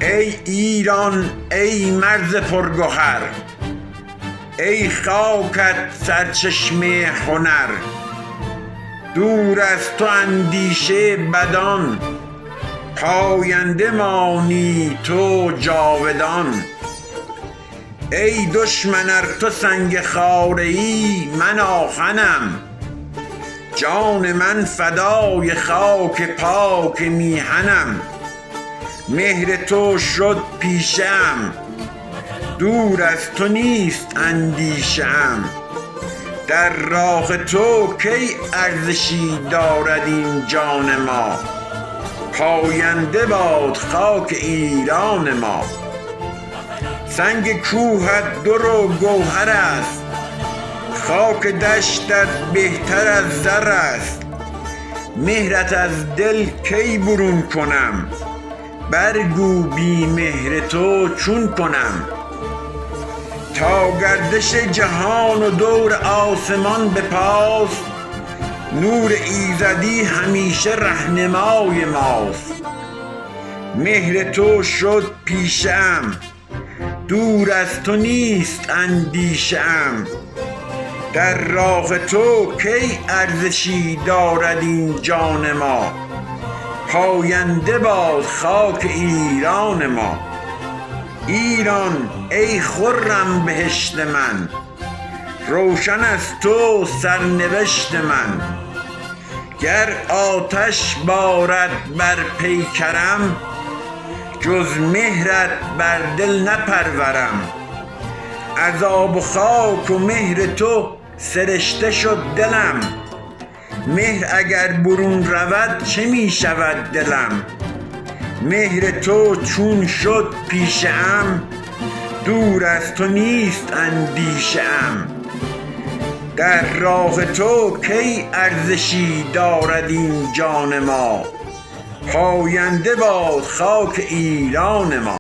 ای ایران ای مرز پرگهر، ای خاکت سرچشمه هنر. دور از تو اندیشه بدان، پاینده مانی تو جاودان. ای دشمن ار تو سنگ خاره ای من آهنم، جان من فدای خاک پاک میهنم. مهر تو شد پیشه ام، دور از تو نیست اندیشه ام. در راه تو کی ارزشی دارد این جان ما، پاینده باد خاک ایران ما. سنگ کوهت در و گوهر است، خاک دشتت بهتر از زر است. مهرت از دل کی برون کنم، برگو بی مهر تو چون کنم. تا گردش جهان و دور آسمان به پاست، نور ایزدی همیشه رهنمای ماست. مهر تو شد پیشه ام، دور از تو نیست اندیشه ام. در راه تو کی ارزشی دارد این جان ما، پاینده باد خاک ایران ما. ایران ای خرم بهشت من، روشن از تو سرنوشت من. گر آتش بارد بر پیکرم، جز مهرت بر دل نپرورم. از آب و خاک و مهر تو سرشته شد دلم، مهر اگر برون رود چه می شود دلم. مهر تو چون شد پیشه ام، دور از تو نیست اندیشه ام. در راه تو کی ارزشی دارد این جان ما، پاینده باد خاک ایران ما.